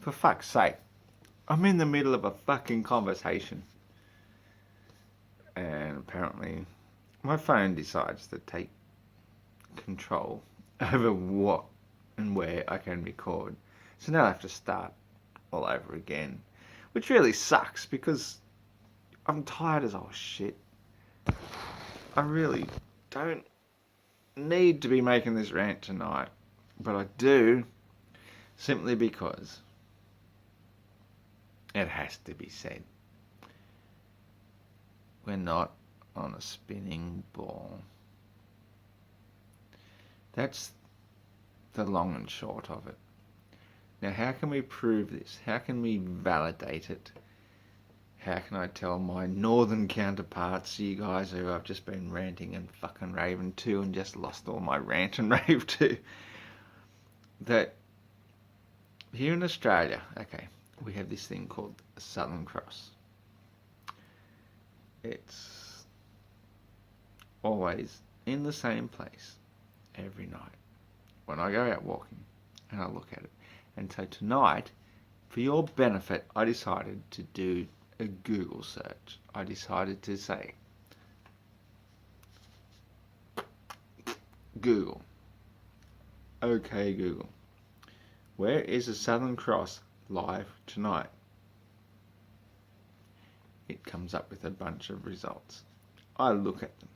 For fuck's sake. I'm in the middle of a fucking conversation. And apparently my phone decides to take control over what and where I can record. So now I have to start all over again. Which really sucks because I'm tired as all shit. I really don't need to be making this rant tonight. But I do, simply because it has to be said. We're not on a spinning ball. That's the long and short of it. Now, how can we prove this? How can we validate it? How can I tell my northern counterparts, you guys who I've just been ranting and fucking raving to and just lost all my rant and rave to, that here in Australia, okay, we have this thing called a Southern Cross. It's always in the same place every night when I go out walking and I look at it. And so tonight, for your benefit, I decided to do a Google search. I decided to say, Google, okay Google, where is the Southern Cross live tonight? It comes up with a bunch of results. I look at them.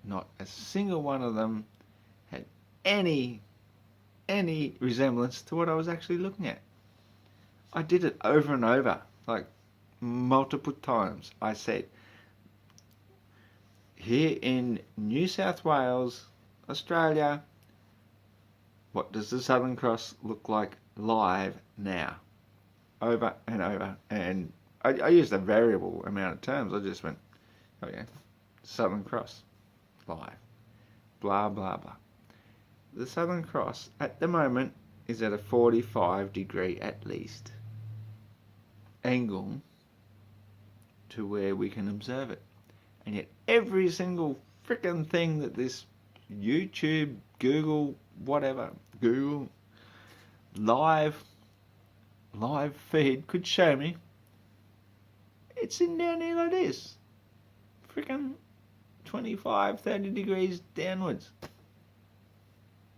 Not a single one of them had any resemblance to what I was actually looking at. I did it over and over, like multiple times. I said, here in New South Wales, Australia, what does the Southern Cross look like live now? Over and over. And I used a variable amount of terms. I just went, oh yeah, Southern Cross, live, blah, blah, blah. The Southern Cross at the moment is at a 45 degree at least angle to where we can observe it. And yet every single freaking thing that this YouTube, Google, whatever, Google live feed could show me, it's in down here like this. Freaking 25, 30 degrees downwards.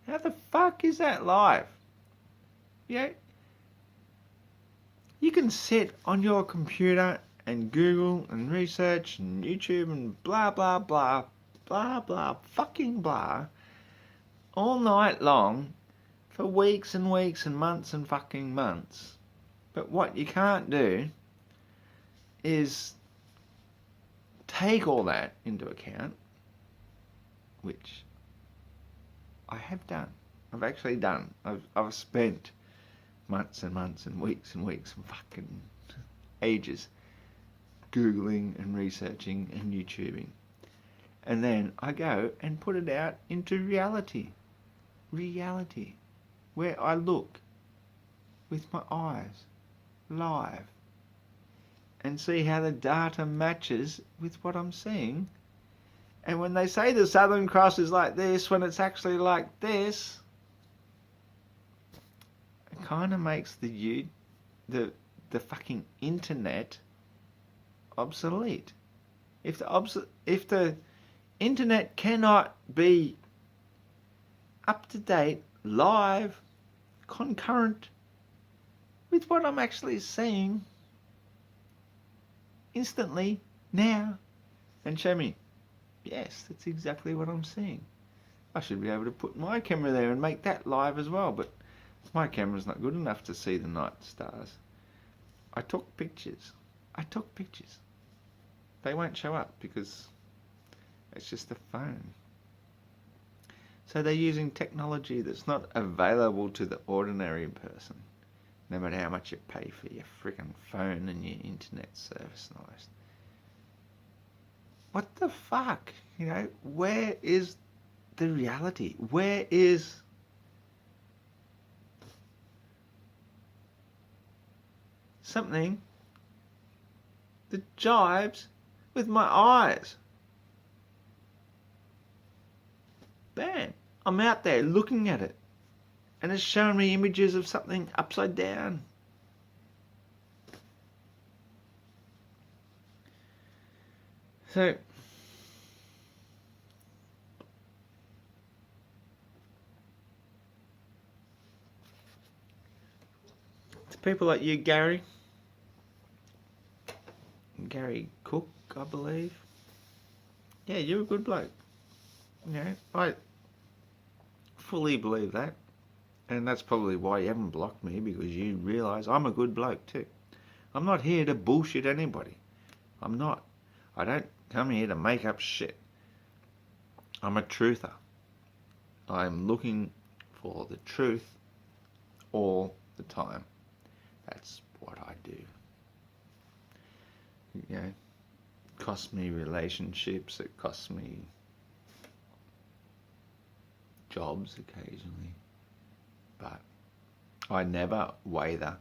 How the fuck is that live? Yeah. You can sit on your computer and Google and research and YouTube and blah, blah, blah, blah, blah, fucking blah, all night long for weeks and weeks and months and fucking months. But what you can't do is take all that into account, which I have done. I've actually done. I've spent months and months and weeks and fucking ages Googling and researching and YouTubing. And then I go and put it out into reality. Reality. Where I look with my eyes live and see how the data matches with what I'm seeing. And when they say the Southern Cross is like this, when it's actually like this, it kind of makes the fucking internet obsolete. If the internet cannot be up to date, live, concurrent with what I'm actually seeing instantly now, and show me, yes, that's exactly what I'm seeing. I should be able to put my camera there and make that live as well, but my camera's not good enough to see the night stars. I took pictures. They won't show up because it's just a phone. So they're using technology that's not available to the ordinary person, no matter how much you pay for your freaking phone and your internet service and all this. What the fuck? You know, where is the reality? Where is something that jibes with my eyes? Bam! I'm out there looking at it, and it's showing me images of something upside down, So, to people like you, Gary Cook, I believe. Yeah, you're a good bloke. I fully believe that. And that's probably why you haven't blocked me, because you realise I'm a good bloke too. I'm not here to bullshit anybody. I'm not. I don't come here to make up shit. I'm a truther. I'm looking for the truth all the time. That's what I do. You know, it costs me relationships, it costs me jobs occasionally, but I never waver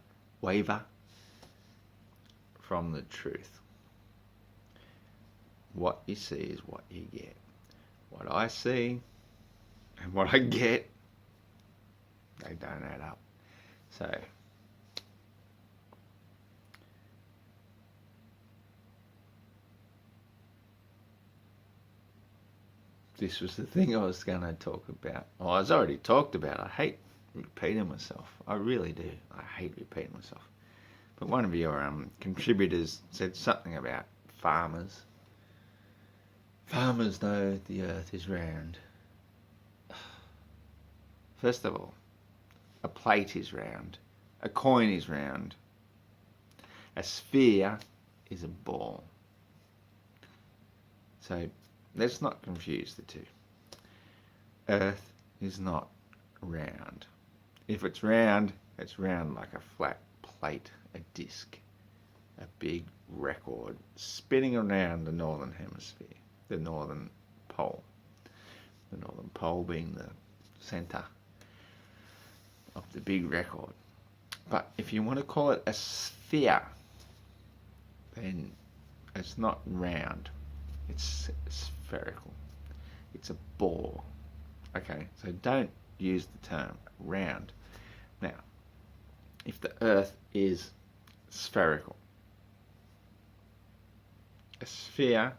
from the truth. What you see is what you get. What I see and what I get, they don't add up. So, this was the thing I was going to talk about. Well, I was already talked about. I hate repeating myself. I really do. I hate repeating myself. But one of your contributors said something about farmers. Farmers know the earth is round. First of all, a plate is round. A coin is round. A sphere is a ball. So let's not confuse the two. Earth is not round. If it's round like a flat plate, a disc, a big record spinning around the northern hemisphere, the northern pole. The northern pole being the centre of the big record. But if you want to call it a sphere, then it's not round. It's spherical. It's a ball. Okay, so don't use the term round. Now, if the earth is spherical, a sphere,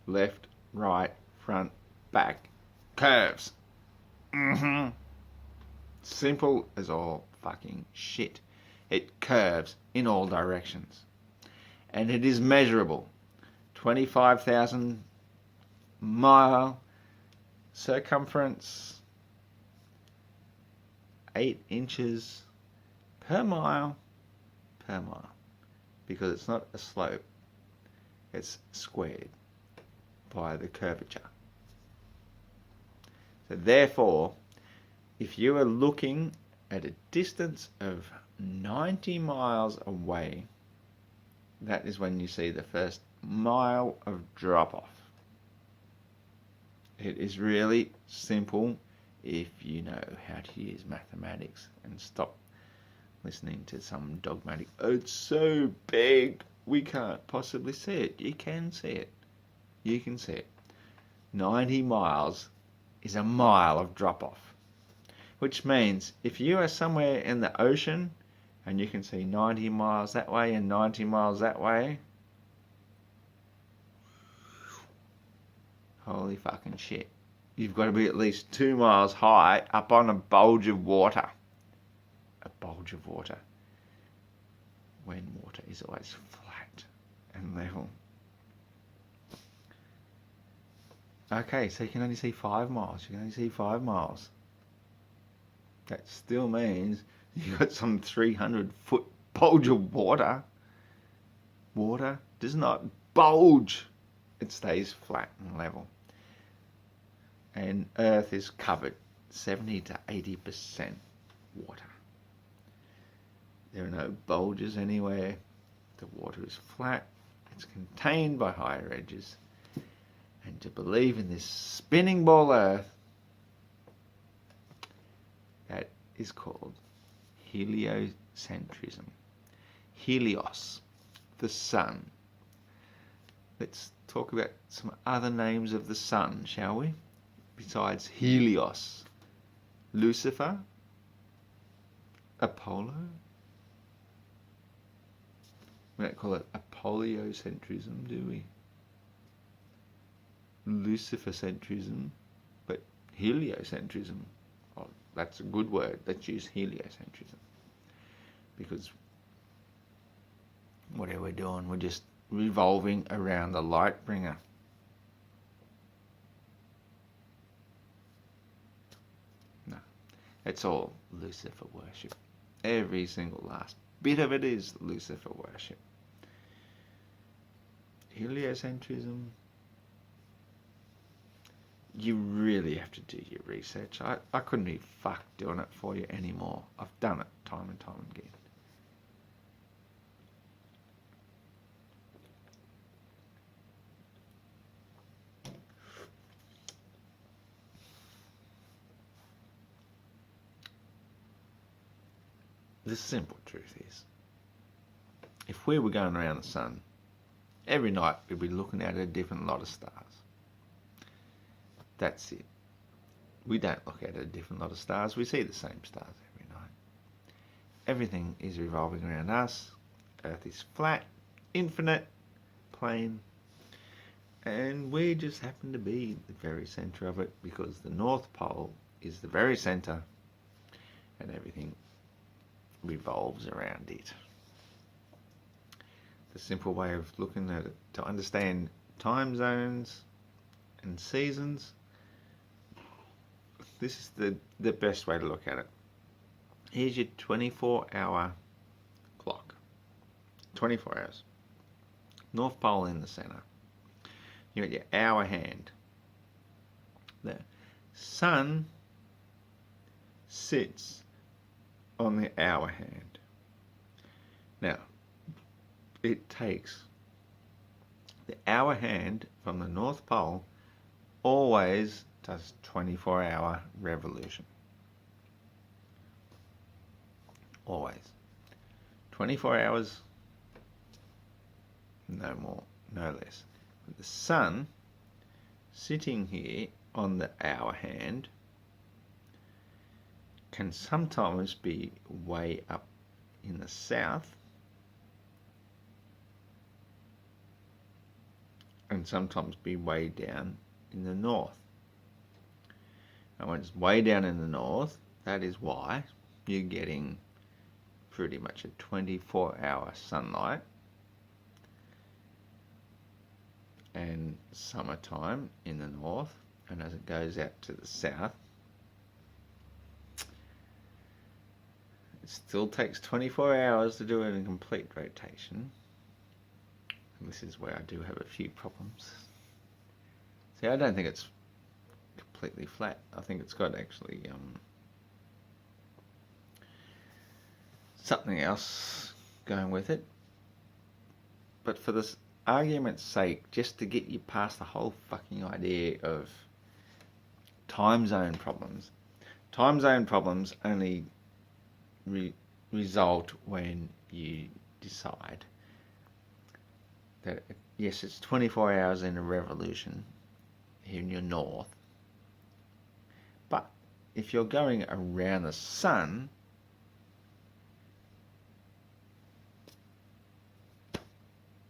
left, right, front, back, curves. Simple as all fucking shit. It curves in all directions. And it is measurable. 25,000 mile circumference, 8 inches per mile, because it's not a slope, it's squared by the curvature. So therefore, if you are looking at a distance of 90 miles away, that is when you see the first mile of drop-off. It is really simple if you know how to use mathematics and stop listening to some dogmatic, oh, it's so big, we can't possibly see it. You can see it. You can see it. 90 miles is a mile of drop-off, which means if you are somewhere in the ocean and you can see 90 miles that way and 90 miles that way, holy fucking shit. You've got to be at least 2 miles high up on a bulge of water. A bulge of water. When water is always flat and level. Okay, so you can only see 5 miles. You can only see 5 miles. That still means you've got some 300-foot bulge of water. Water does not bulge. It stays flat and level. And Earth is covered 70 to 80% water. There are no bulges anywhere. The water is flat. It's contained by higher edges. And to believe in this spinning ball Earth, that is called heliocentrism. Helios, the sun. Let's talk about some other names of the sun, shall we? Besides Helios, Lucifer, Apollo, We don't call it Heliocentrism, do we? Lucifercentrism, but heliocentrism. Oh, that's a good word. Let's use heliocentrism. Because whatever we're doing, we're just revolving around the light bringer. No, it's all Lucifer worship. Every single last bit of it is Lucifer worship. Heliocentrism, you really have to do your research. I couldn't be fucked doing it for you anymore. I've done it time and time again. The simple truth is, if we were going around the sun, every night we'd be looking at a different lot of stars. That's it. We don't look at a different lot of stars. We see the same stars every night. Everything is revolving around us. Earth is flat, infinite, plane, and we just happen to be the very centre of it because the North Pole is the very centre and everything revolves around it. The simple way of looking at it to understand time zones and seasons, this is the best way to look at it. Here's your 24-hour clock. 24 hours. North Pole in the centre. You got your hour hand. The sun sits on the hour hand. Now, it takes the hour hand from the North Pole always does 24-hour revolution. Always. 24 hours, no more, no less. But the sun sitting here on the hour hand can sometimes be way up in the south and sometimes be way down in the north. And when it's way down in the north, that is why you're getting pretty much a 24-hour sunlight, and summertime in the north, and as it goes out to the south, it still takes 24 hours to do it in complete rotation. And this is where I do have a few problems. See, I don't think it's completely flat. I think it's got actually something else going with it. But for this argument's sake, just to get you past the whole fucking idea of time zone problems only result when you decide that, yes, it's 24 hours in a revolution here in your north, but if you're going around the sun,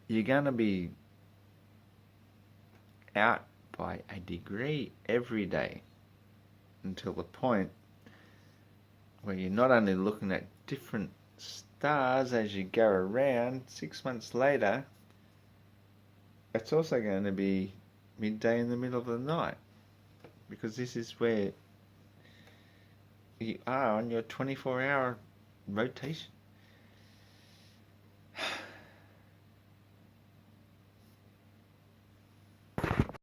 you're going to be out by a degree every day until the point where you're not only looking at different stars as you go around 6 months later, it's also going to be midday in the middle of the night, because this is where you are on your 24-hour rotation.